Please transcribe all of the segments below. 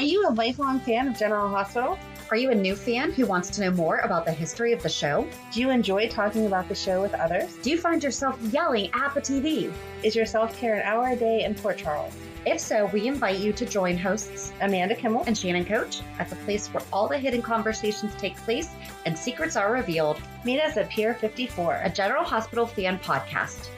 Are you a lifelong fan of General Hospital? Are you a new fan who wants to know more about the history of the show? Do you enjoy talking about the show with others? Do you find yourself yelling at the TV? Is your self-care an hour a day in Port Charles? If so, we invite you to join hosts Amanda and Shannon Coach at the place where all the hidden conversations take place and secrets are revealed. Meet us at Pier 54, a General Hospital fan podcast.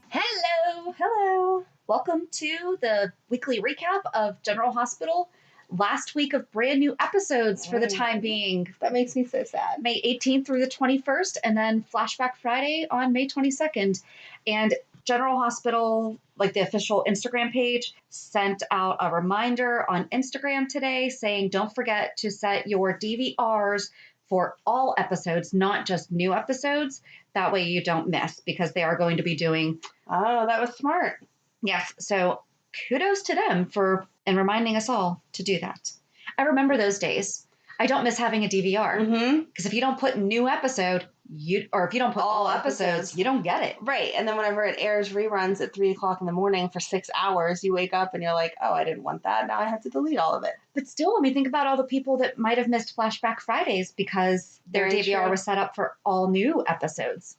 Hello! Hello! Welcome to the weekly recap of General Hospital. Last week of brand new episodes for the time being. That makes me so sad. May 18th through the 21st, and then Flashback Friday on May 22nd. And General Hospital, like the official Instagram page, sent out a reminder on Instagram today saying don't forget to set your DVRs for all episodes, not just new episodes. That way you don't miss, because they are going to be doing... Oh, that was smart. Yes, so kudos to them for reminding us all to do that. I remember those days. I don't miss having a DVR, because if you don't put new episode, if you don't put all episodes, you don't get it. Right, and then whenever it airs reruns at 3 o'clock in the morning for 6 hours, you wake up and you're like, oh, I didn't want that. Now I have to delete all of it. But still, I mean, think about all the people that might have missed Flashback Fridays because their DVR was set up for all new episodes.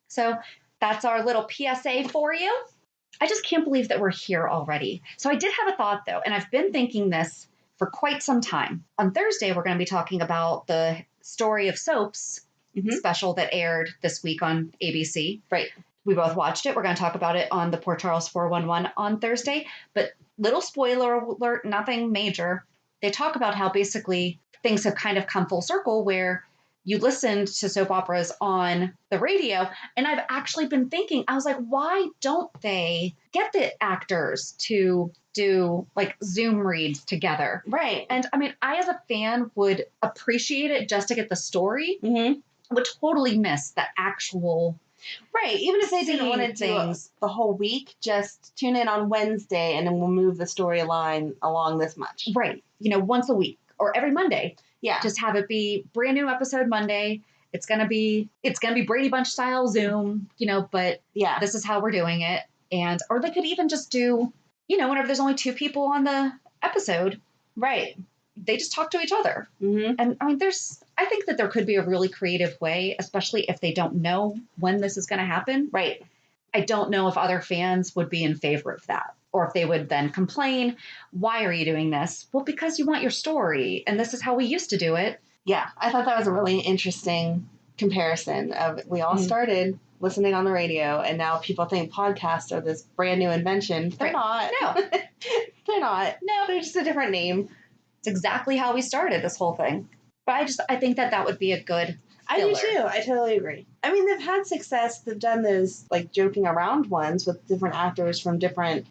So that's our little PSA for you. I just can't believe that we're here already. So I did have a thought, though, and I've been thinking this for quite some time. On Thursday, we're going to be talking about the Story of Soaps special that aired this week on ABC. Right. We both watched it. We're going to talk about it on the Port Charles 411 on Thursday. But little spoiler alert, nothing major. They talk about how basically things have kind of come full circle where you listened to soap operas on the radio. And I've actually been thinking, I was like, why don't they get the actors to do like Zoom reads together? Right. And I mean, I as a fan would appreciate it just to get the story. Would totally miss the actual... Right. Even if they didn't want to do the whole week, just tune in on Wednesday and then we'll move the storyline along this much. Right. You know, once a week or every Monday. Yeah. Just have it be brand new episode Monday. It's gonna be Brady Bunch style Zoom, you know, but yeah, this is how we're doing it. Or they could even just do, you know, whenever there's only 2 people on the episode. Right. They just talk to each other. And I mean, I think that there could be a really creative way, especially if they don't know when this is going to happen. Right. I don't know if other fans would be in favor of that, or if they would then complain, why are you doing this? Well, because you want your story, and this is how we used to do it. Yeah, I thought that was a really interesting comparison of we all started listening on the radio, and now people think podcasts are this brand new invention. They're not. No. They're not. No, they're just a different name. It's exactly how we started this whole thing. But I think that would be a good filler. I do too. I totally agree. I mean, they've had success. They've done those like joking around ones with different actors from different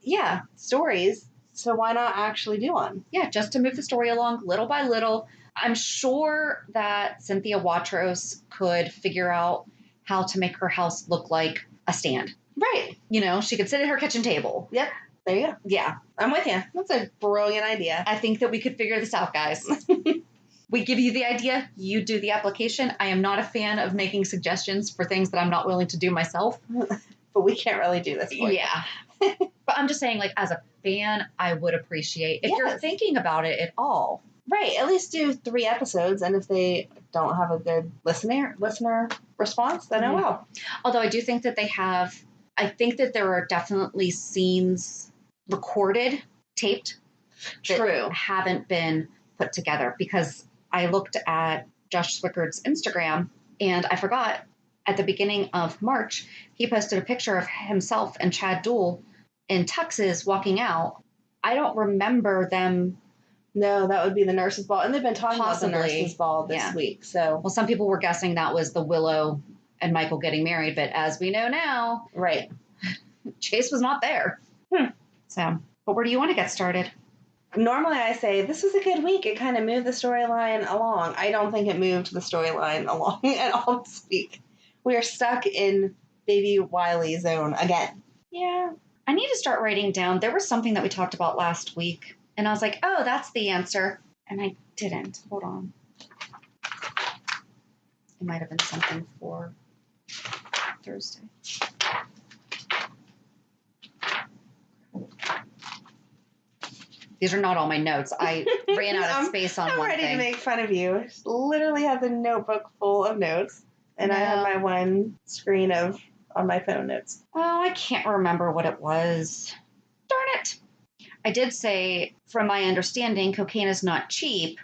stories. So why not actually do one? Yeah, just to move the story along little by little. I'm sure that Cynthia Watros could figure out how to make her house look like a stand. Right. You know, she could sit at her kitchen table. Yep. There you go. Yeah. I'm with you. That's a brilliant idea. I think that we could figure this out, guys. We give you the idea, you do the application. I am not a fan of making suggestions for things that I'm not willing to do myself. But we can't really do this for you. Yeah. But I'm just saying, like, as a fan, I would appreciate if you're thinking about it at all. Right. At least do 3 episodes. And if they don't have a good listener response, then oh well. Although I do think that I think that there are definitely scenes recorded, taped, that haven't been put together, because I looked at Josh Swickard's Instagram and I forgot at the beginning of March, he posted a picture of himself and Chad Duell in tuxes walking out. I don't remember them. No, that would be the nurses' ball. And they've been talking about the nurses' ball this week. So, well, some people were guessing that was the Willow and Michael getting married, but as we know now, right, Chase was not there. So, but where do you want to get started? Normally I say, this was a good week. It kind of moved the storyline along. I don't think it moved the storyline along at all this week. We are stuck in baby Wiley zone again. Yeah. I need to start writing down. There was something that we talked about last week, and I was like, oh, that's the answer. And I didn't. Hold on. It might have been something for Thursday. These are not all my notes. I ran out of space on one thing. I'm ready to make fun of you. Just literally have the notebook full of notes. And I have my one screen on my phone notes. Oh, I can't remember what it was. Darn it. I did say, from my understanding, cocaine is not cheap.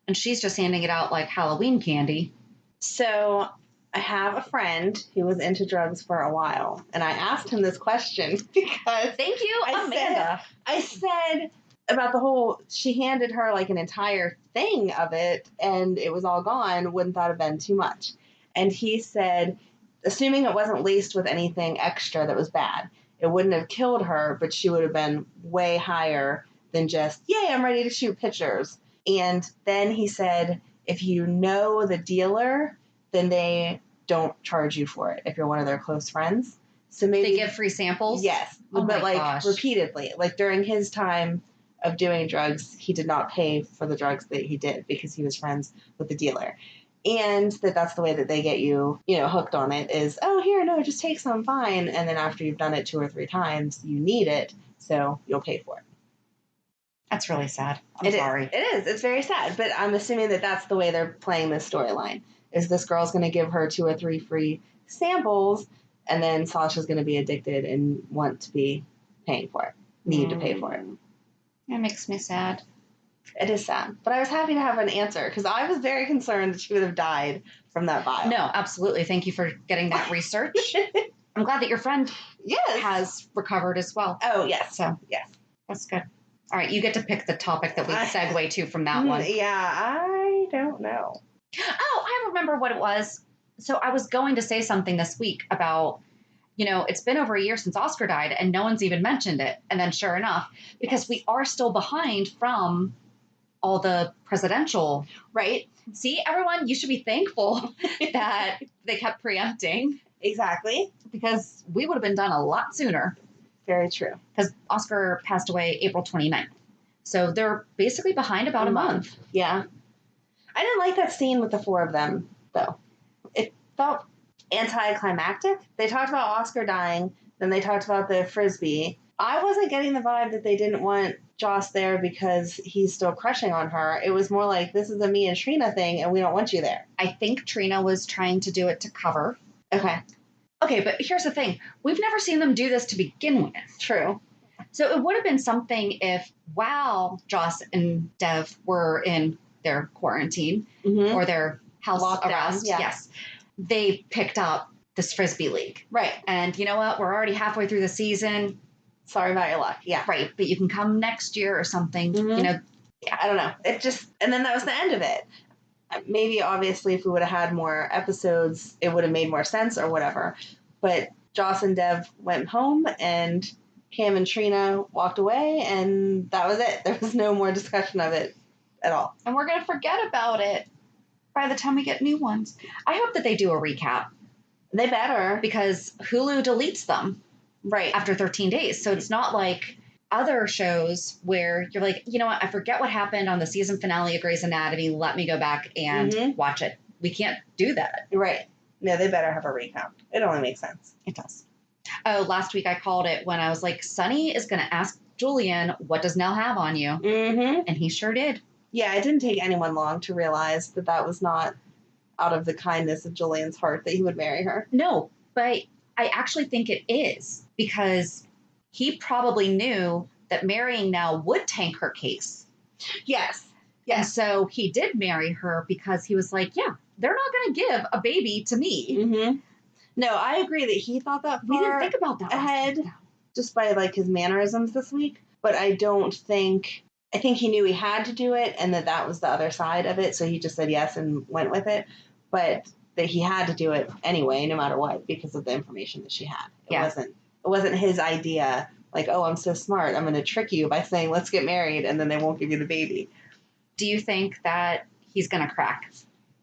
And she's just handing it out like Halloween candy. So I have a friend who was into drugs for a while. And I asked him this question because... Thank you, Amanda. I said... about the whole, she handed her like an entire thing of it and it was all gone, wouldn't that have been too much? And he said, assuming it wasn't laced with anything extra that was bad, it wouldn't have killed her, but she would have been way higher than just, yay, I'm ready to shoot pictures. And then he said, if you know the dealer, then they don't charge you for it if you're one of their close friends. So maybe they give free samples? Yes. Oh but like gosh. Repeatedly, like during his time of doing drugs, he did not pay for the drugs that he did because he was friends with the dealer. And that's the way that they get you, hooked on it is, oh, here, no, just take some, fine. And then after you've done it 2 or 3 times, you need it, so you'll pay for it. That's really sad. I'm sorry. It is. It's very sad. But I'm assuming that that's the way they're playing this storyline, is this girl's going to give her 2 or 3 free samples, and then Sasha's going to be addicted and want to be paying for it, need to pay for it. That makes me sad. It is sad. But I was happy to have an answer because I was very concerned that she would have died from that vial. No, absolutely. Thank you for getting that research. I'm glad that your friend has recovered as well. Oh, yes. So, yes. That's good. All right, you get to pick the topic that we segue to from that one. Yeah, I don't know. Oh, I remember what it was. So I was going to say something this week about, it's been over a year since Oscar died and no one's even mentioned it. And then sure enough, because we are still behind from all the presidential, right? See, everyone, you should be thankful that they kept preempting. Exactly. Because we would have been done a lot sooner. Very true. Because Oscar passed away April 29th. So they're basically behind about a month. Yeah. I didn't like that scene with the 4 of them, though. It felt anticlimactic. They talked about Oscar dying, then they talked about the Frisbee. I wasn't getting the vibe that they didn't want Joss there because he's still crushing on her. It was more like, this is a me and Trina thing, and we don't want you there. I think Trina was trying to do it to cover. Okay, but here's the thing. We've never seen them do this to begin with. True. So it would have been something if, while Joss and Dev were in their quarantine or their house arrest, yes, they picked up this Frisbee League. Right. And you know what? We're already halfway through the season. Sorry about your luck. Yeah. Right. But you can come next year or something, Yeah, I don't know. It just, and then that was the end of it. Maybe, obviously, if we would have had more episodes, it would have made more sense or whatever. But Joss and Dev went home, and Cam and Trina walked away, and that was it. There was no more discussion of it at all. And we're going to forget about it by the time we get new ones. I hope that they do a recap. They better. Because Hulu deletes them. Right. After 13 days. So it's not like other shows where you're like, you know what, I forget what happened on the season finale of Grey's Anatomy. Let me go back and watch it. We can't do that. Right. No, they better have a recap. It only makes sense. It does. Oh, last week I called it when I was like, Sonny is going to ask Julian, what does Nell have on you? And he sure did. Yeah, it didn't take anyone long to realize that that was not out of the kindness of Julian's heart that he would marry her. No, but I actually think it is because he probably knew that marrying Nell would tank her case. Yes. And so he did marry her because he was like, yeah, they're not going to give a baby to me. No, I agree that he thought that far we didn't think about that ahead just by like his mannerisms this week. But I think he knew he had to do it and that was the other side of it. So he just said yes and went with it. But that he had to do it anyway, no matter what, because of the information that she had. It wasn't his idea, like, oh, I'm so smart, I'm going to trick you by saying, let's get married, and then they won't give you the baby. Do you think that he's going to crack?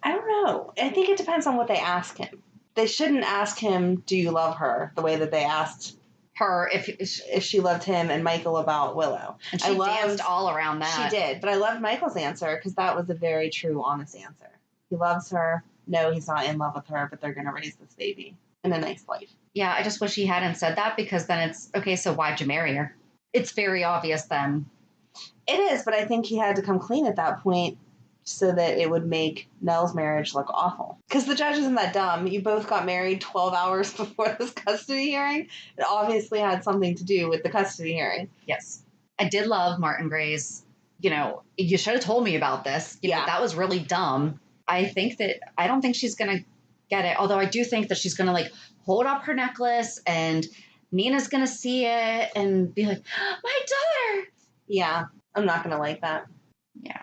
I don't know. I think it depends on what they ask him. They shouldn't ask him, do you love her, the way that they asked her if she loved him and Michael about Willow. And she danced all around that. She did, but I loved Michael's answer because that was a very true, honest answer. He loves her. No, he's not in love with her, but they're going to raise this baby in a nice life. Yeah, I just wish he hadn't said that because then it's, okay, so why'd you marry her? It's very obvious then. It is, but I think he had to come clean at that point so that it would make Nell's marriage look awful. Because the judge isn't that dumb. You both got married 12 hours before this custody hearing. It obviously had something to do with the custody hearing. Yes. I did love Martin Gray's, you should have told me about this. That was really dumb. I don't think she's going to get it. Although I do think that she's going to like hold up her necklace and Nina's going to see it and be like, my daughter. Yeah. I'm not going to like that. Yeah.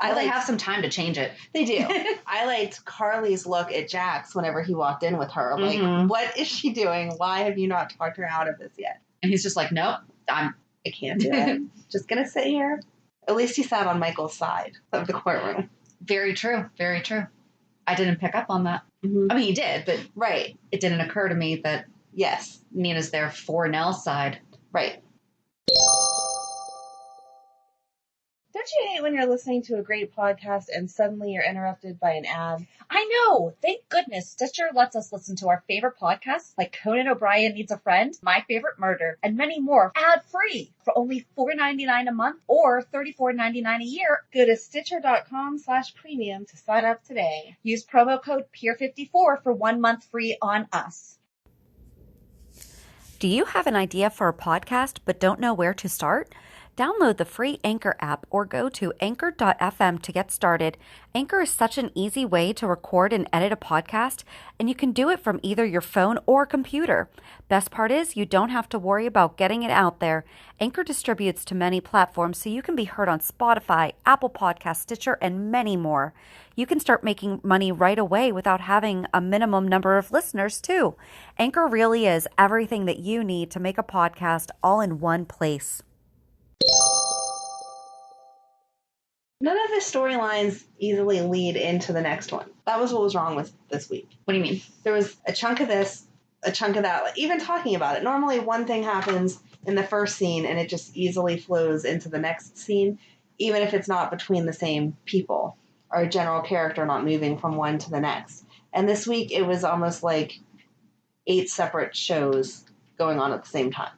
They have some time to change it. They do. I liked Carly's look at Jax whenever he walked in with her. Like, What is she doing? Why have you not talked her out of this yet? And he's just like, nope, I can't do it. Just going to sit here. At least he sat on Michael's side of the courtroom. Very true. Very true. I didn't pick up on that. Mm-hmm. I mean, he did, but right. It didn't occur to me that yes, Nina's there for Nell's side. Right. Don't you hate when you're listening to a great podcast and suddenly you're interrupted by an ad? I know! Thank goodness Stitcher lets us listen to our favorite podcasts like Conan O'Brien Needs a Friend, My Favorite Murder, and many more ad-free for only $4.99 a month or $34.99 a year. Go to Stitcher.com/premium to sign up today. Use promo code PEER54 for 1 month free on us. Do you have an idea for a podcast but don't know where to start? Download the free Anchor app or go to anchor.fm to get started. Anchor is such an easy way to record and edit a podcast, and you can do it from either your phone or computer. Best part is you don't have to worry about getting it out there. Anchor distributes to many platforms so you can be heard on Spotify, Apple Podcasts, Stitcher, and many more. You can start making money right away without having a minimum number of listeners, too. Anchor really is everything that you need to make a podcast all in one place. None of the storylines easily lead into the next one. That was what was wrong with this week. What do you mean? There was a chunk of this, a chunk of that. Like, even talking about it, normally one thing happens in the first scene and it just easily flows into the next scene, even if it's not between the same people or a general character not moving from one to the next. And this week it was almost like 8 separate shows going on at the same time.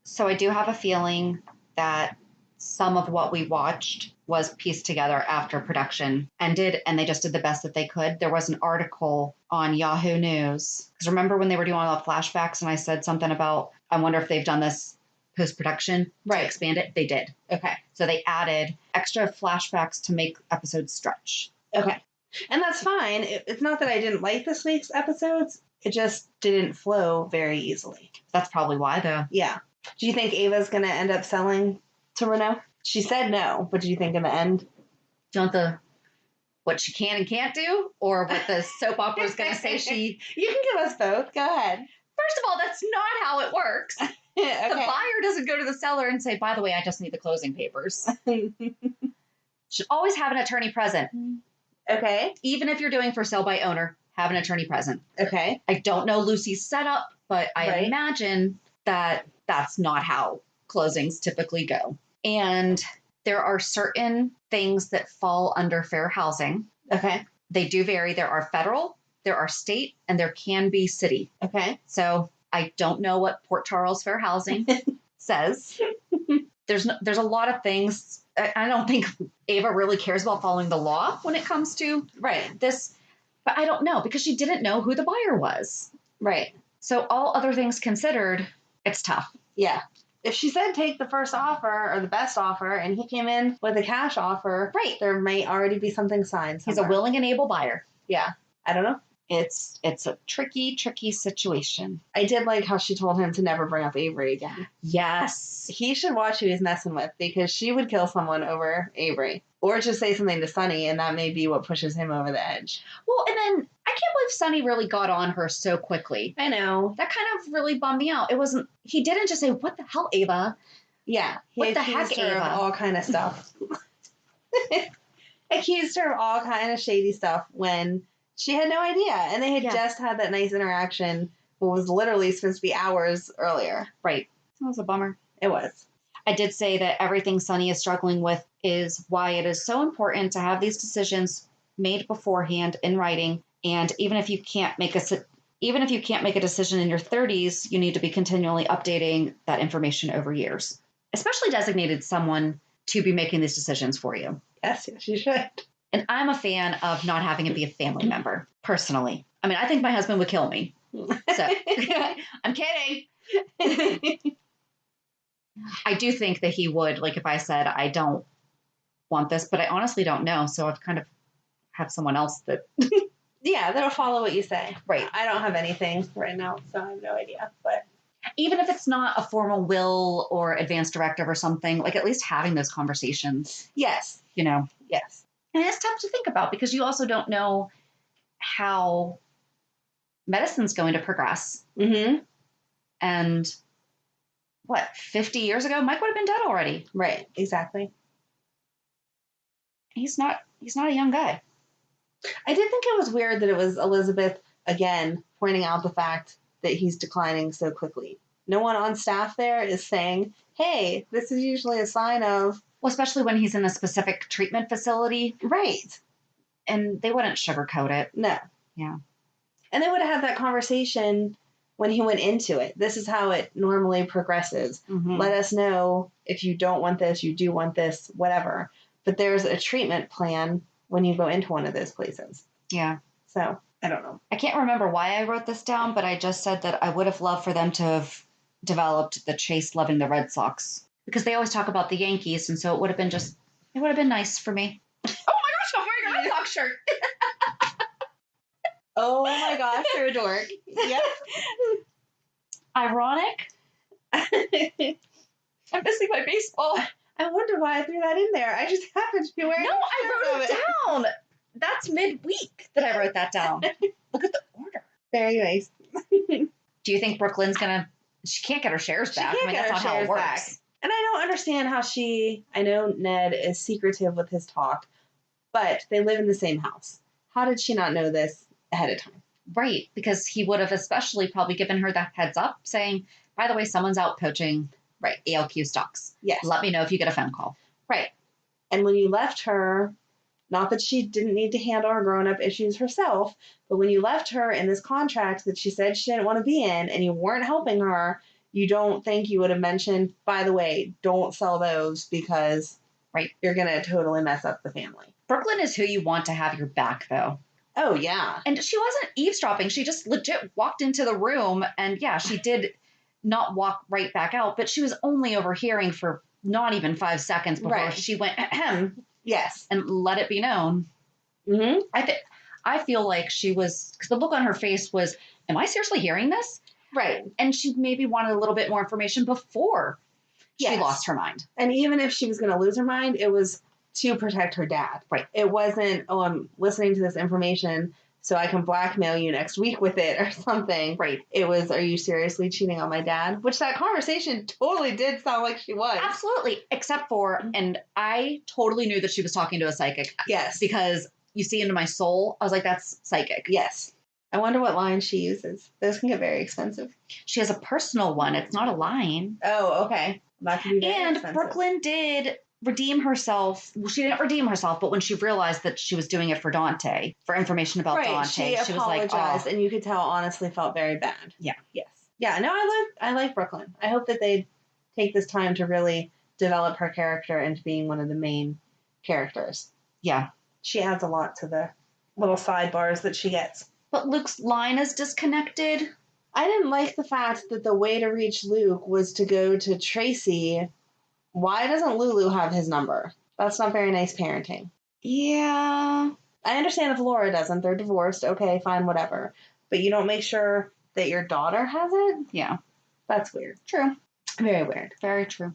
So I do have a feeling that some of what we watched was pieced together after production ended, and they just did the best that they could. There was an article on Yahoo News. Because remember when they were doing all the flashbacks and I said something about, I wonder if they've done this post-production to expand it? They did. Okay. So they added extra flashbacks to make episodes stretch. Okay. And that's fine. It's not that I didn't like this week's episodes. It just didn't flow very easily. That's probably why, though. Yeah. Do you think Ava's going to end up selling to Renault? She said no, but do you think in the end? Do you want what she can and can't do? Or what the soap opera is going to say she... You can give us both. Go ahead. First of all, that's not how it works. Okay. The buyer doesn't go to the seller and say, by the way, I just need the closing papers. Should always have an attorney present. Okay. Even if you're doing for sale by owner, have an attorney present. Okay. I don't know Lucy's setup, but I imagine that that's not how closings typically go. And there are certain things that fall under fair housing. Okay. They do vary. There are federal, there are state, and there can be city. Okay. So I don't know what Port Charles Fair Housing says. There's a lot of things. I don't think Ava really cares about following the law when it comes to this. But I don't know because she didn't know who the buyer was. Right. So all other things considered, it's tough. Yeah. If she said take the first offer or the best offer and he came in with a cash offer, there might already be something signed somewhere. He's a willing and able buyer. Yeah. I don't know. It's a tricky situation. I did like how she told him to never bring up Avery again. Yes. He should watch who he's messing with because she would kill someone over Avery. Or just say something to Sonny and that may be what pushes him over the edge. Well, and then I can't believe Sonny really got on her so quickly. I know. That kind of really bummed me out. He didn't just say, what the hell, Ava? Yeah. What the heck, Ava? Of all kind of stuff. Accused her of all kind of shady stuff when she had no idea. And they had just had that nice interaction what was literally supposed to be hours earlier. Right. That was a bummer. It was. I did say that everything Sonny is struggling with is why it is so important to have these decisions made beforehand in writing. And even if you can't make a decision in your 30s, you need to be continually updating that information over years. especially designated someone to be making these decisions for you. Yes, you should. And I'm a fan of not having it be a family member, personally. I mean, I think my husband would kill me. So, I'm kidding. I do think that he would, like if I said, I don't want this, but I honestly don't know. So I've kind of have someone else that... Yeah, that'll follow what you say. Right. I don't have anything right now, so I have no idea. But even if it's not a formal will or advance directive or something, like at least having those conversations. Yes. You know? Yes. And it's tough to think about because you also don't know how medicine's going to progress. Mm-hmm. And 50 years ago, Mike would have been dead already. Right. Exactly. He's not a young guy. I did think it was weird that it was Elizabeth, again, pointing out the fact that he's declining so quickly. No one on staff there is saying, hey, this is usually a sign of... Well, especially when he's in a specific treatment facility. Right. And they wouldn't sugarcoat it. No. Yeah. And they would have had that conversation when he went into it. This is how it normally progresses. Mm-hmm. Let us know if you don't want this, you do want this, whatever. But there's a treatment plan when you go into one of those places. Yeah. So, I don't know. I can't remember why I wrote this down, but I just said that I would have loved for them to have developed the Chase loving the Red Sox. Because they always talk about the Yankees, and so it would have been nice for me. Oh my gosh, I'm wearing a Red Sox shirt. Oh my gosh, you're a dork. Yep. Ironic. I'm missing my baseball. I wonder why I threw that in there. I just happened to be wearing No, I wrote it down. That's midweek that I wrote that down. Look at the order. Very nice. Do you think Brooklyn's she can't get her shares back? She can't get that's her not how it shares works. back. And I don't understand how I know Ned is secretive with his talk, but they live in the same house. How did she not know this ahead of time? Right, because he would have especially probably given her that heads up saying, by the way, someone's out poaching ALQ stocks. Yes. Let me know if you get a phone call. Right. And when you left her, not that she didn't need to handle her grown-up issues herself, but when you left her in this contract that she said she didn't want to be in and you weren't helping her, you don't think you would have mentioned, by the way, don't sell those because you're going to totally mess up the family. Brooklyn is who you want to have your back, though. Oh, yeah. And she wasn't eavesdropping. She just legit walked into the room and, yeah, she did not walk right back out, but she was only overhearing for not even 5 seconds before she went, ahem. Yes. And let it be known. Mm-hmm. I feel like she was, because the look on her face was, am I seriously hearing this? Right. And she maybe wanted a little bit more information before she lost her mind. And even if she was going to lose her mind, it was to protect her dad. Right. It wasn't, oh, I'm listening to this information so I can blackmail you next week with it or something. Right. It was, are you seriously cheating on my dad? Which that conversation totally did sound like she was. Absolutely. Except for, and I totally knew that she was talking to a psychic. Yes. Because you see into my soul, I was like, that's psychic. Yes. I wonder what line she uses. Those can get very expensive. She has a personal one. It's not a line. Oh, okay. That can be very expensive. Brooklyn did redeem herself. Well, she didn't redeem herself, but when she realized that she was doing it for Dante, for information about Dante, she was like, oh. and you could tell honestly felt very bad. Yeah. Yes. Yeah, no, I like Brooklyn. I hope that they take this time to really develop her character into being one of the main characters. Yeah. She adds a lot to the little sidebars that she gets. But Luke's line is disconnected. I didn't like the fact that the way to reach Luke was to go to Tracy. Why doesn't Lulu have his number? That's not very nice parenting. Yeah. I understand if Laura doesn't. They're divorced. Okay, fine, whatever. But you don't make sure that your daughter has it? Yeah. That's weird. True. Very weird. Very true.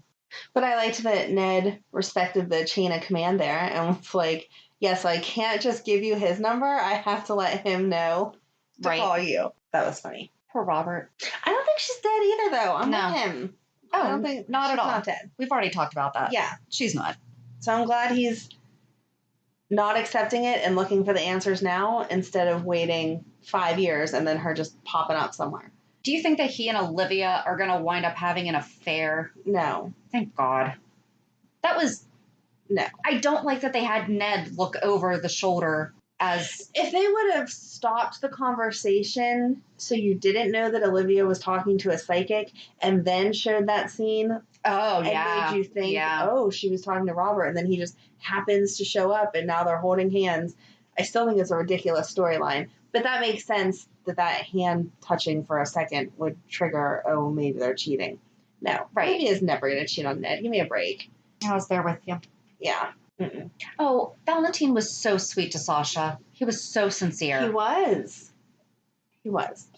But I liked that Ned respected the chain of command there and was like, yes, I can't just give you his number. I have to let him know to call you. That was funny. Poor Robert. I don't think she's dead either, though. I'm No. with him. Oh, I don't think not at all. She's not dead. We've already talked about that. Yeah. She's not. So I'm glad he's not accepting it and looking for the answers now instead of waiting 5 years and then her just popping up somewhere. Do you think that he and Olivia are going to wind up having an affair? No. Thank God. That was... No. I don't like that they had Ned look over the shoulder as... If they would have stopped the conversation so you didn't know that Olivia was talking to a psychic and then showed that scene, Oh, yeah. And made you think, oh, she was talking to Robert, and then he just happens to show up, and now they're holding hands. I still think it's a ridiculous storyline, but that makes sense that hand touching for a second would trigger, oh, maybe they're cheating. No, right. Amy is never going to cheat on Ned. Give me a break. I was there with you. Yeah. Oh, Valentin was so sweet to Sasha. He was so sincere. He was.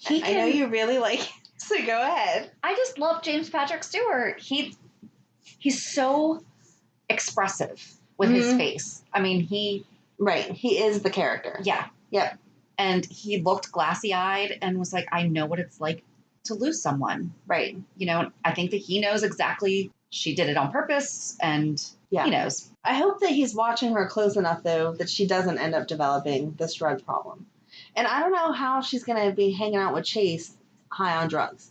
I know you really like him, so go ahead. I just love James Patrick Stewart. He's so expressive with his face. I mean, Right. He is the character. Yeah. Yep. And he looked glassy-eyed and was like, I know what it's like to lose someone. Right. You know, I think that he knows exactly she did it on purpose, and he knows. I hope that he's watching her close enough, though, that she doesn't end up developing this drug problem. And I don't know how she's going to be hanging out with Chase high on drugs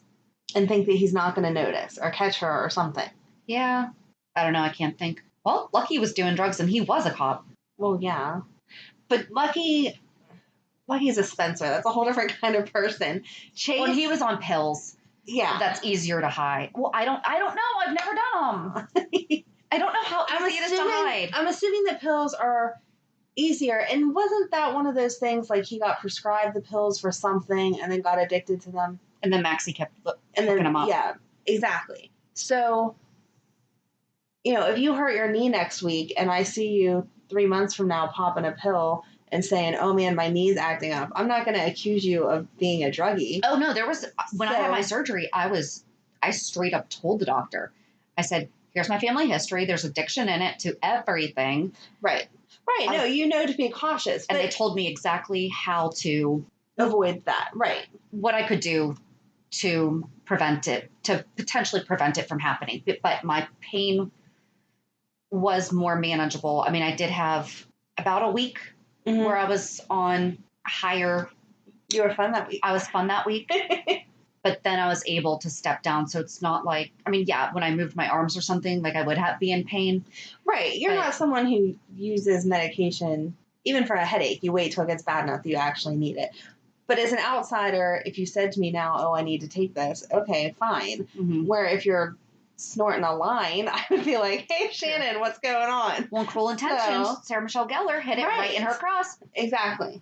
and think that he's not going to notice or catch her or something. Yeah. I don't know. I can't think. Well, Lucky was doing drugs and he was a cop. Well, yeah. But Lucky's a Spencer. That's a whole different kind of person. Chase, when he was on pills, that's easier to hide. Well, I don't know. I've never done them. I don't know how easy it is to hide. I'm assuming that pills are easier. And wasn't that one of those things, like he got prescribed the pills for something and then got addicted to them? And then Maxie kept looking him up. Yeah, exactly. So, you know, if you hurt your knee next week and I see you 3 months from now popping a pill and saying, oh man, my knee's acting up, I'm not going to accuse you of being a druggie. Oh no, when I had my surgery, I straight up told the doctor, I said, here's my family history. There's addiction in it to everything. Right. No, you know to be cautious. And they told me exactly how to avoid that. Right. What I could do to potentially prevent it from happening. But my pain was more manageable. I mean, I did have about a week where I was on higher. You were fun that week. I was fun that week. But then I was able to step down. So it's not like, I mean, yeah, when I moved my arms or something, like I would be in pain. Right. You're not someone who uses medication, even for a headache. You wait till it gets bad enough that you actually need it. But as an outsider, if you said to me now, oh, I need to take this, okay, fine. Where if you're snorting a line, I would be like, hey, Shannon, what's going on? Well, Cruel Intentions, Sarah Michelle Gellar hit it right in her cross. Exactly.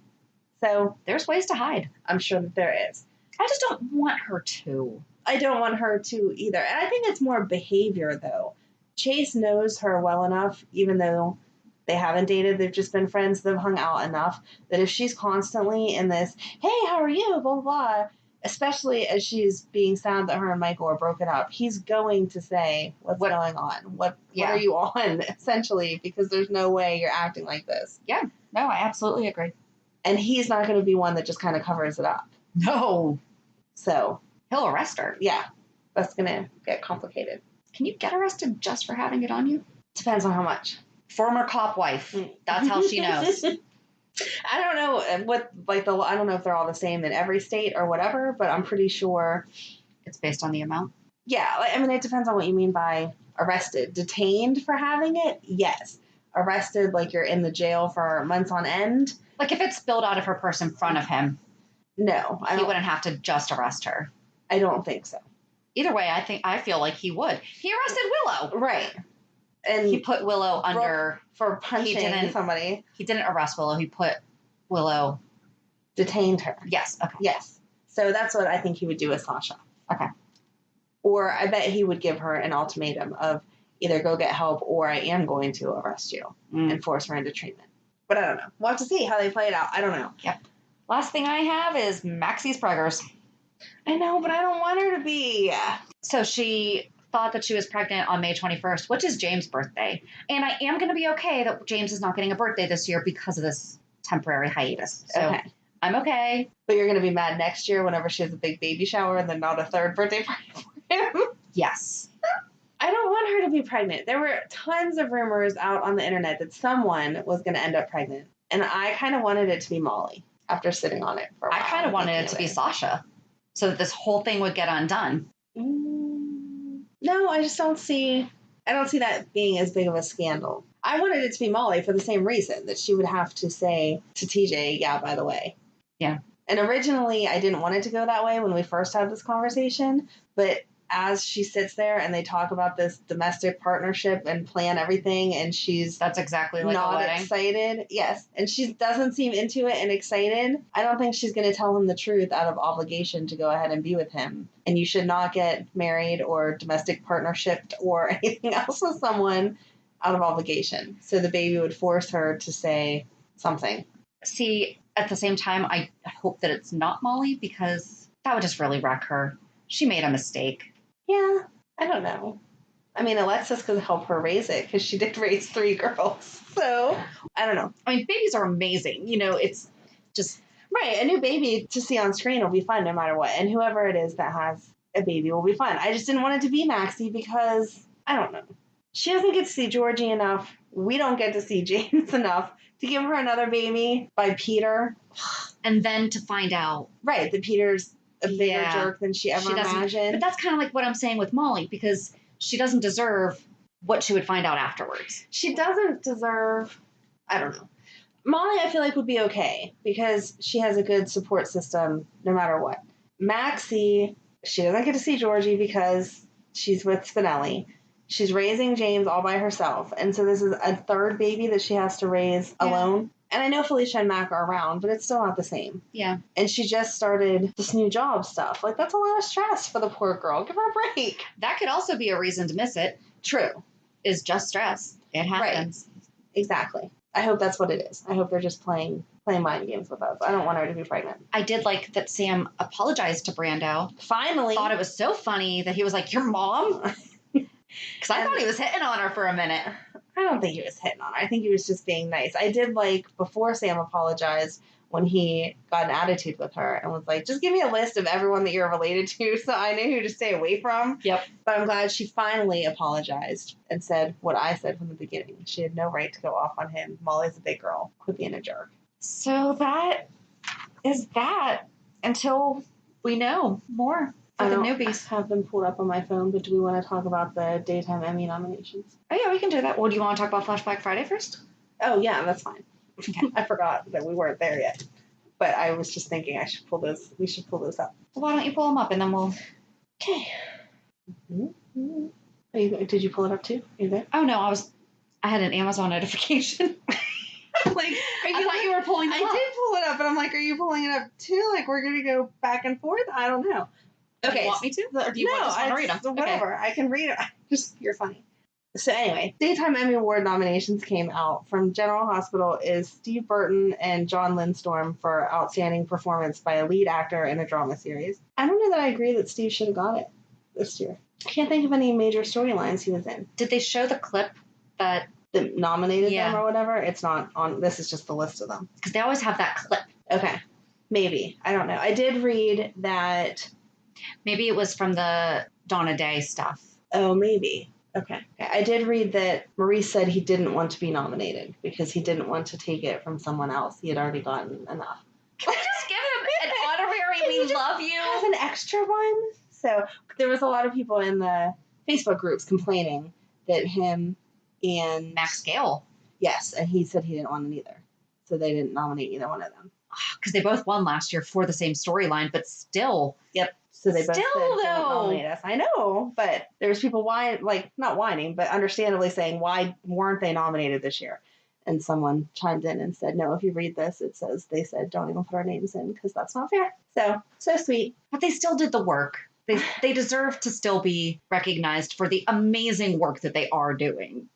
So there's ways to hide. I'm sure that there is. I just don't want her to. I don't want her to either. And I think it's more behavior, though. Chase knows her well enough, even though they haven't dated, they've just been friends, they've hung out enough, that if she's constantly in this, hey, how are you, blah, blah, blah, especially as she's being sad that her and Michael are broken up, he's going to say, what's going on? What are you on, essentially, because there's no way you're acting like this. Yeah. No, I absolutely agree. And he's not going to be one that just kind of covers it up. No. So he'll arrest her. Yeah. That's going to get complicated. Can you get arrested just for having it on you? Depends on how much. Former cop wife. That's how she knows. I don't know I don't know if they're all the same in every state or whatever, but I'm pretty sure it's based on the amount. Yeah. I mean, it depends on what you mean by arrested. Detained for having it? Yes. Arrested, like you're in the jail for months on end. Like if it's spilled out of her purse in front of him. No. He wouldn't have to just arrest her. I don't think so. Either way, I feel like he would. He arrested Willow. Right. And he put Willow under for punching somebody. He didn't arrest Willow. He put Willow. Detained her. Yes. Okay. Yes. So that's what I think he would do with Sasha. Okay. Or I bet he would give her an ultimatum of either go get help or I am going to arrest you and force her into treatment. But I don't know. We'll have to see how they play it out. I don't know. Yep. Last thing I have is Maxie's preggers. I know, but I don't want her to be. So she thought that she was pregnant on May 21st, which is James' birthday. And I am going to be okay that James is not getting a birthday this year because of this temporary hiatus. So okay. I'm okay. But you're going to be mad next year whenever she has a big baby shower and then not a third birthday party for him? Yes. I don't want her to be pregnant. There were tons of rumors out on the internet that someone was going to end up pregnant. And I kind of wanted it to be Molly after sitting on it for a while. I kind of wanted it to be Sasha so that this whole thing would get undone. No, I just don't see that being as big of a scandal. I wanted it to be Molly for the same reason, that she would have to say to TJ, yeah, by the way. Yeah. And originally I didn't want it to go that way when we first had this conversation, but as she sits there and they talk about this domestic partnership and plan everything, and that's exactly like not a wedding. excited. Yes. And she doesn't seem into it and excited. I don't think she's going to tell him the truth out of obligation to go ahead and be with him. And you should not get married or domestic partnership or anything else with someone out of obligation. So the baby would force her to say something. See, at the same time, I hope that it's not Molly, because that would just really wreck her. She made a mistake. Yeah, I don't know. I mean, Alexis could help her raise it because she did raise 3 girls. So, I don't know. I mean, babies are amazing. It's just... Right, a new baby to see on screen will be fun no matter what. And whoever it is that has a baby will be fun. I just didn't want it to be Maxie because, I don't know. She doesn't get to see Georgie enough. We don't get to see James enough to give her another baby by Peter. And then to find out. Right, that Peter's a bigger jerk than she ever imagined. But that's kind of like what I'm saying with Molly, because she doesn't deserve what she would find out afterwards. She doesn't deserve, I don't know. Molly, I feel like, would be okay because she has a good support system no matter what. Maxie, she doesn't get to see Georgie because she's with Spinelli. She's raising James all by herself. And so this is a 3rd baby that she has to raise alone. And I know Felicia and Mac are around, but it's still not the same. Yeah. And she just started this new job stuff. Like, that's a lot of stress for the poor girl. Give her a break. That could also be a reason to miss it. True. Is just stress. It happens. Right. Exactly. I hope that's what it is. I hope they're just playing mind games with us. I don't want her to be pregnant. I did like that Sam apologized to Brando. Finally. Thought it was so funny that he was like, your mom? Because I thought he was hitting on her for a minute. I don't think he was hitting on her. I think he was just being nice. I did like, before Sam apologized, when he got an attitude with her and was like, just give me a list of everyone that you're related to so I knew who to stay away from. Yep. But I'm glad she finally apologized and said what I said from the beginning. She had no right to go off on him. Molly's a big girl. Quit being a jerk. So that is that until we know more. I The don't newbies have them pulled up on my phone, but do we want to talk about the daytime Emmy nominations? Oh, yeah, we can do that. Well, do you want to talk about Flashback Friday first? Oh, yeah, that's fine. I forgot that we weren't there yet. But I was just thinking we should pull those up. Well, why don't you pull them up and then we'll... Okay. Mm-hmm. Did you pull it up too? Are you there? Oh, no, I had an Amazon notification. I thought you were pulling them up. I did pull it up, but I'm like, are you pulling it up too? Like, we're going to go back and forth? I don't know. Okay. Do you want me to? Or do you want to read them? Whatever. Okay. I can read it. You're funny. So anyway, Daytime Emmy Award nominations came out. From General Hospital is Steve Burton and John Lindstorm for Outstanding Performance by a Lead Actor in a Drama Series. I don't know that I agree that Steve should have got it this year. I can't think of any major storylines he was in. Did they show the clip that nominated them or whatever? It's not on. This is just the list of them. Because they always have that clip. Okay. Maybe. I don't know. I did read that... Maybe it was from the Donna Day stuff. Oh, maybe. Okay. I did read that Maurice said he didn't want to be nominated because he didn't want to take it from someone else. He had already gotten enough. Can we just give him an honorary "We love you"? Have an extra one? So there was a lot of people in the Facebook groups complaining that him and Max Gail. Yes, and he said he didn't want it either. So they didn't nominate either one of them. Because they both won last year for the same storyline, but still. Yep. So they both said, don't nominate us. I know, but there was people not whining, but understandably saying, why weren't they nominated this year? And someone chimed in and said, no, if you read this, it says they said don't even put our names in because that's not fair. So sweet. But they still did the work. They deserve to still be recognized for the amazing work that they are doing.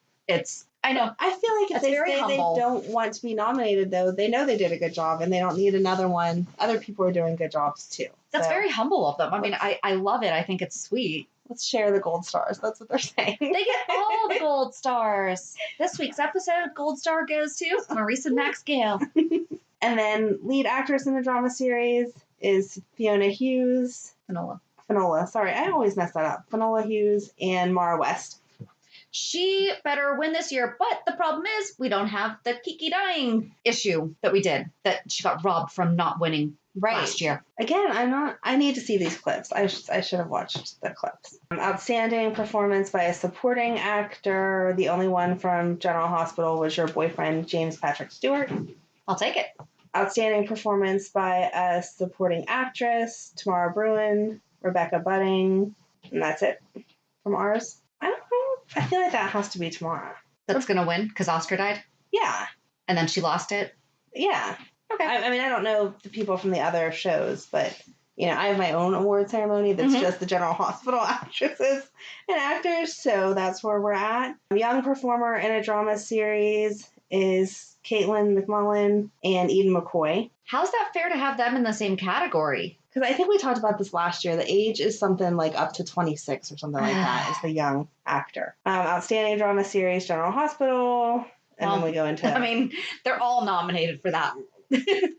I know. I feel like if they say they don't want to be nominated, though, they know they did a good job and they don't need another one. Other people are doing good jobs, too. That's very humble of them. I mean, I love it. I think it's sweet. Let's share the gold stars. That's what they're saying. They get all the gold stars. This week's episode, gold star goes to Maurice and Max Gail. And then lead actress in the drama series is Fiona Hughes. Finola. Sorry, I always mess that up. Finola Hughes and Mara West. She better win this year, but the problem is we don't have the Kiki dying issue that we did, that she got robbed from not winning last year. Again, I need to see these clips. I should have watched the clips. Outstanding performance by a supporting actor. The only one from General Hospital was your boyfriend, James Patrick Stewart. I'll take it. Outstanding performance by a supporting actress, Tamara Bruin, Rebecca Budding, And that's it from ours. I don't know. I feel like that has to be tomorrow. That's going to win because Oscar died? Yeah. And then she lost it? Yeah. Okay. I mean, I don't know the people from the other shows, but, you know, I have my own award ceremony that's just the General Hospital actresses and actors, so that's where we're at. Young performer in a drama series is Caitlin McMullen and Eden McCoy. How's that fair to have them in the same category? Because I think we talked about this last year. The age is something like up to 26 or something like that is the young actor. Outstanding drama series, General Hospital. And then we go into... I mean, they're all nominated for that.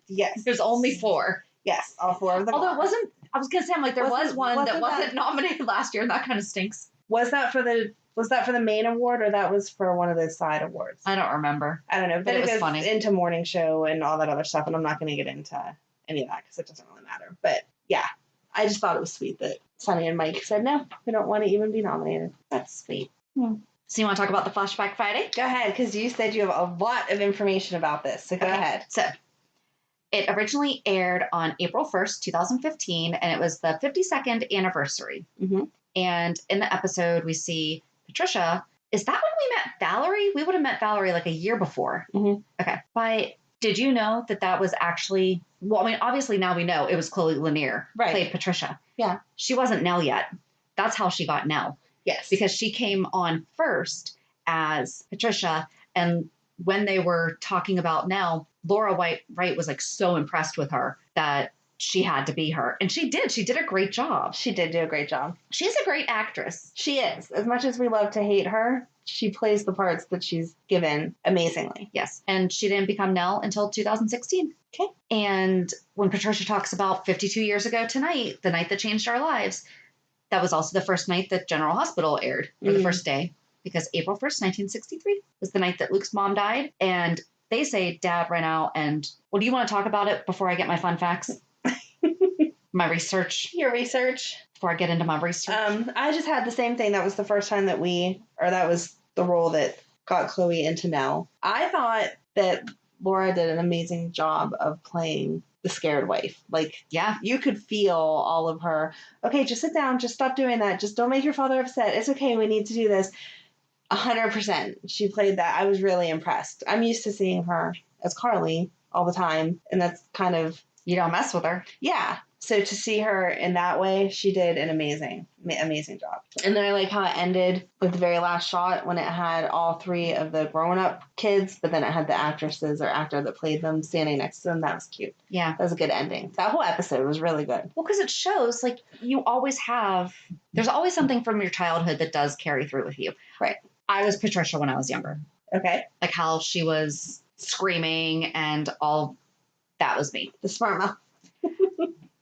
Yes. There's only 4. Yes, all 4 of them. Although it wasn't... I was going to say, I'm like, there was one that wasn't nominated last year, and that kind of stinks. Was that for the main award, or that was for one of those side awards? I don't remember. I don't know. But it was funny. Into morning show and all that other stuff, and I'm not going to get into any of that because it doesn't really matter. But yeah, I just thought it was sweet that Sunny and Mike said, no, we don't want to even be nominated. That's sweet. So you want to talk about the Flashback Friday? Go ahead, because you said you have a lot of information about this, so go ahead. So it originally aired on April 1st, 2015, and it was the 52nd anniversary. Mm-hmm. And in the episode, we see Patricia. Is that when we met Valerie? We would have met Valerie like a year before. Mm-hmm. Okay. But did you know that was actually... Well, I mean, obviously now we know it was Chloe Lanier played Patricia. Yeah. She wasn't Nell yet. That's how she got Nell. Yes. Because she came on first as Patricia, and when they were talking about Nell, Laura Wright was like so impressed with her that she had to be her. And she did. She did a great job. She did do a great job. She's a great actress. She is. As much as we love to hate her, she plays the parts that she's given amazingly. Yes. And she didn't become Nell until 2016. Okay. And when Patricia talks about 52 years ago tonight, the night that changed our lives, that was also the first night that General Hospital aired, or the first day, because April 1st, 1963 was the night that Luke's mom died. And they say Dad ran out and, well, do you want to talk about it before I get my fun facts? My research. Your research. Before I get into my research. I just had the same thing. That was the first time that that was the role that got Chloe into Nell. I thought that Laura did an amazing job of playing the scared wife. Like, yeah, you could feel all of her, okay, just sit down, just stop doing that, just don't make your father upset. It's okay, we need to do this. 100%. She played that. I was really impressed. I'm used to seeing her as Carly all the time, and that's kind of... You don't mess with her. Yeah. So to see her in that way, she did an amazing job. And then I like how it ended with the very last shot when it had all 3 of the grown-up kids, but then it had the actresses or actor that played them standing next to them. That was cute. Yeah. That was a good ending. That whole episode was really good. Well, because it shows, like, there's always something from your childhood that does carry through with you. Right. I was Patricia when I was younger. Okay. Like how she was screaming and all... That was me. The smart mouth.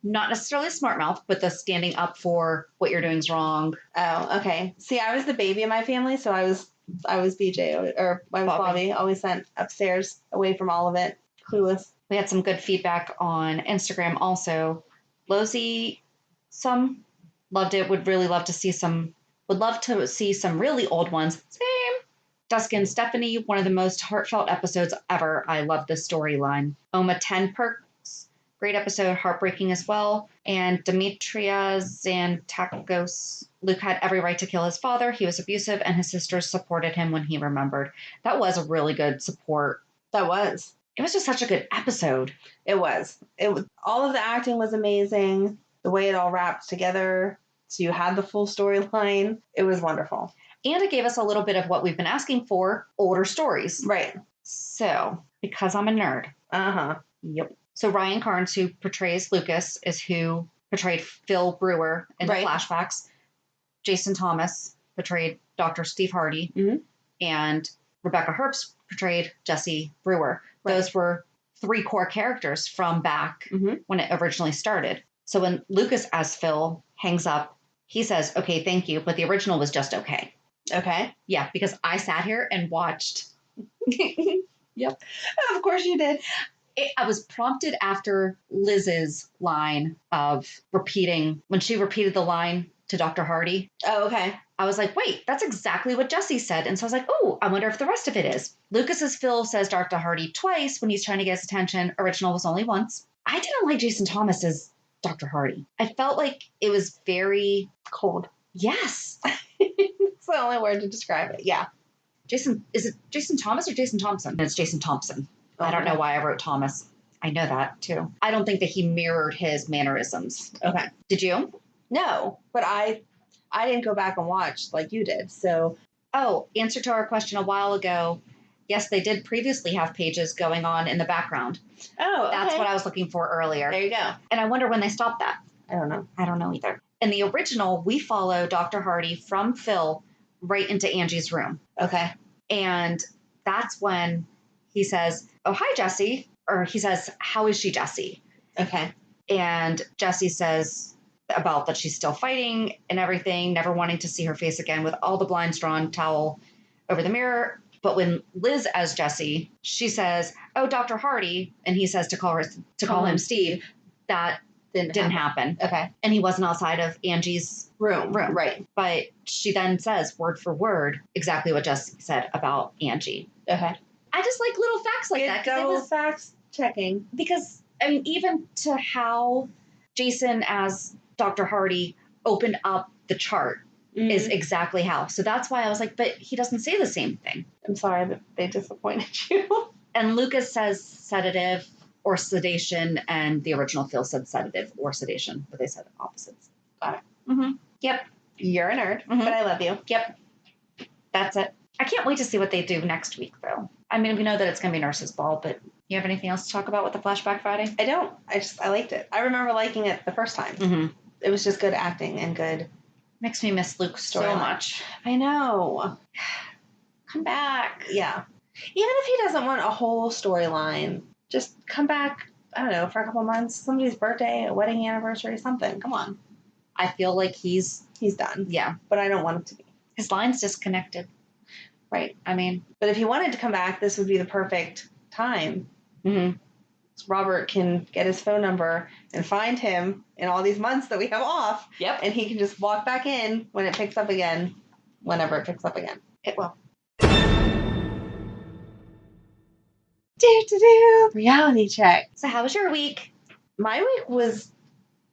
Not necessarily a smart mouth, but the standing up for what you're doing is wrong. Oh, okay. See, I was the baby in my family, so I was BJ, or I was Bobby, always sent upstairs away from all of it. Clueless. We had some good feedback on Instagram also. Lozy, some loved it, would love to see some really old ones. Same. Dusk and Stephanie, one of the most heartfelt episodes ever. I love this storyline. Oma 10 Perks, great episode, heartbreaking as well. And Demetria Xantakos, Luke had every right to kill his father. He was abusive, and his sisters supported him when he remembered. That was a really good support. That was. It was just such a good episode. It was. All of the acting was amazing. The way it all wrapped together. So you had the full storyline. It was wonderful. And it gave us a little bit of what we've been asking for, older stories. Right. So, because I'm a nerd. Uh-huh. Yep. So Ryan Carnes, who portrays Lucas, is who portrayed Phil Brewer in the flashbacks. Jason Thomas portrayed Dr. Steve Hardy. Mm-hmm. And Rebecca Herbst portrayed Jesse Brewer. Right. Those were 3 core characters from back when it originally started. So when Lucas as Phil hangs up, he says, okay, thank you. But the original was just okay. Okay. Yeah, because I sat here and watched. Yep. Of course you did. I was prompted after Liz's line of when she repeated the line to Dr. Hardy. Oh, okay. I was like, wait, that's exactly what Jesse said. And so I was like, oh, I wonder if the rest of it is. Lucas's Phil says Dr. Hardy twice when he's trying to get his attention. Original was only once. I didn't like Jason Thomas's Dr. Hardy. I felt like it was very cold. Yes. It's the only word to describe it. Yeah. Jason, is it Jason Thomas or Jason Thompson? It's Jason Thompson. I don't know why I wrote Thomas. I know that too. I don't think that he mirrored his mannerisms. Okay. Did you? No, but I didn't go back and watch like you did. So. Oh, answer to our question a while ago. Yes, they did previously have pages going on in the background. Oh, okay. That's what I was looking for earlier. There you go. And I wonder when they stopped that. I don't know. I don't know either. In the original, we follow Dr. Hardy from Phil right into Angie's room. Okay. And that's when he says, oh, hi, Jessie. Or he says, how is she, Jessie? Okay. And Jessie says about that she's still fighting and everything, never wanting to see her face again with all the blinds drawn, towel over the mirror. But when Liz as Jessie, she says, oh, Dr. Hardy. And he says to call him Steve. That didn't happen. Okay. And he wasn't outside of Angie's room. Right. But she then says word for word exactly what Jessie said about Angie. Okay. I just like little facts like that. Double facts checking. Because, I mean, even to how Jason as Dr. Hardy opened up the chart is exactly how. So that's why I was like, but he doesn't say the same thing. I'm sorry that they disappointed you. And Lucas says sedative or sedation, and the original Phil said sedative or sedation, but they said opposites. Got it. Mm-hmm. Yep. You're a nerd, Mm-hmm. but I love you. Yep. That's it. I can't wait to see what they do next week, though. I mean, we know that it's going to be Nurse's Ball, but you have anything else to talk about with the Flashback Friday? I don't. I liked it. I remember liking it the first time. Mm-hmm. It was just good acting and good. Makes me miss Luke so much. I know. Come back. Yeah. Even if he doesn't want a whole storyline, just come back, I don't know, for a couple months, somebody's birthday, a wedding anniversary, something. Come on. I feel like he's done. Yeah. But I don't want him to be. His line's disconnected. Right. I mean. But if he wanted to come back, this would be the perfect time. Mm-hmm. So Robert can get his phone number and find him in all these months that we have off. Yep. And he can just walk back in when it picks up again, whenever it picks up again. It will. Reality check. So how was your week? My week was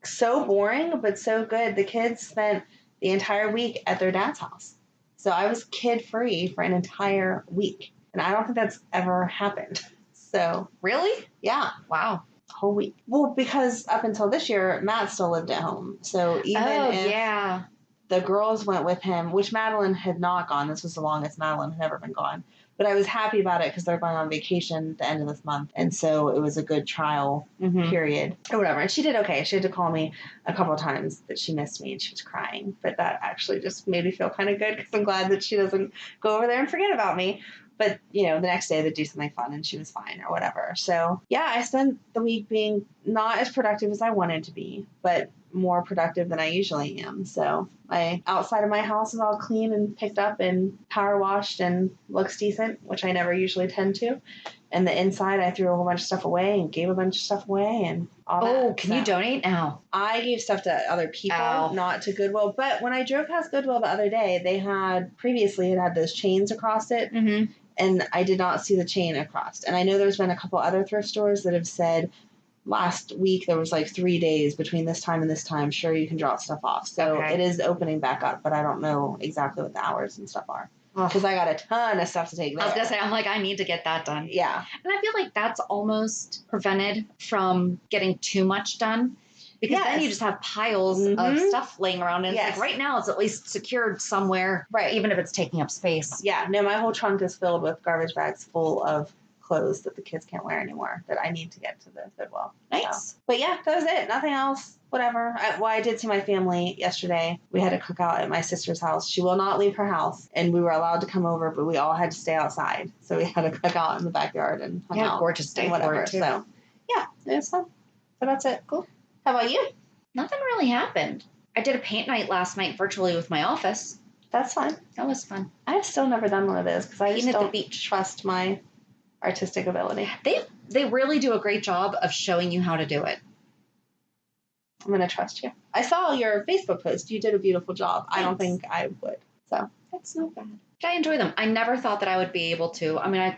so boring, but so good. The kids spent the entire week at their dad's house. So I was kid-free for an entire week. And I don't think that's ever happened. So. Really? Yeah. Wow. Whole week. Well, because up until this year, Matt still lived at home. So even if the girls went with him, which Madeline had not gone. This was the longest Madeline had ever been gone. But I was happy about it because they're going on vacation at the end of this month. And so it was a good trial period or whatever. And she did okay. She had to call me a couple of times that she missed me and she was crying. But that actually just made me feel kind of good because I'm glad that she doesn't go over there and forget about me. But, you know, the next day they'd do something fun and she was fine or whatever. So, yeah, I spent the week being not as productive as I wanted to be, but more productive than I usually am. So my outside of my house is all clean and picked up and power washed and looks decent, which I never usually tend to. And the inside, I threw a whole bunch of stuff away and gave a bunch of stuff away and all that. Oh, can you donate now? I gave stuff to other people, not to Goodwill. But when I drove past Goodwill the other day, they had previously had those chains across it. Mm-hmm. And I did not see the chain across. And I know there's been a couple other thrift stores that have said last week there was like 3 days between this time and this time. Sure, you can drop stuff off. So It is opening back up, but I don't know exactly what the hours and stuff are. Because I got a ton of stuff to take there. I was going to say, I'm like, I need to get that done. Yeah. And I feel like that's almost prevented from getting too much done. Because then you just have piles of stuff laying around. And it's like right now it's at least secured somewhere. Right. Even if it's taking up space. Yeah. No, my whole trunk is filled with garbage bags full of clothes that the kids can't wear anymore that I need to get to the Goodwill. Nice. So. But yeah, that was it. Nothing else. Whatever. I did see my family yesterday. We had a cookout at my sister's house. She will not leave her house. And we were allowed to come over, but we all had to stay outside. So we had a cookout in the backyard and hung out. Gorgeous day. Whatever. So yeah, it was fun. So that's it. Cool. How about you? Nothing really happened. I did a paint night last night virtually with my office. That's fun. That was fun. I've still never done one of those because I just don't the beach. Trust my artistic ability. They really do a great job of showing you how to do it. I'm going to trust you. I saw your Facebook post. You did a beautiful job. Thanks. I don't think I would. So that's not bad. I enjoy them. I never thought that I would be able to. I mean, I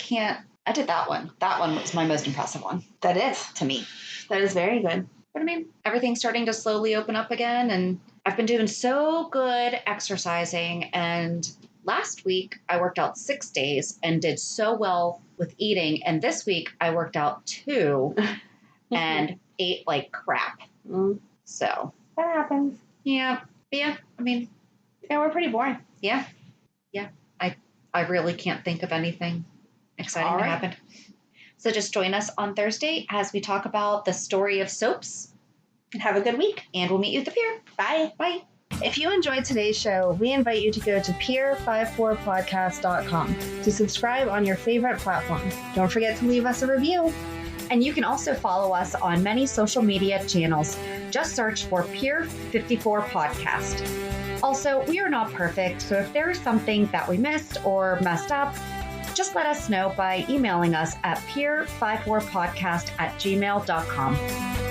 did that one. That one was my most impressive one. That is. To me. That is very good. But I mean, everything's starting to slowly open up again and I've been doing so good exercising, and last week I worked out 6 days and did so well with eating, and this week I worked out 2 and ate like crap. So that happens. Yeah. I mean, yeah, we're pretty boring. Yeah. I really can't think of anything exciting that happened. So just join us on Thursday as we talk about the story of soaps. And have a good week. And we'll meet you at the pier. Bye. Bye. If you enjoyed today's show, we invite you to go to pier54podcast.com to subscribe on your favorite platform. Don't forget to leave us a review. And you can also follow us on many social media channels. Just search for Pier 54 Podcast. Also, we are not perfect, so if there is something that we missed or messed up, just let us know by emailing us at pier54podcast@gmail.com.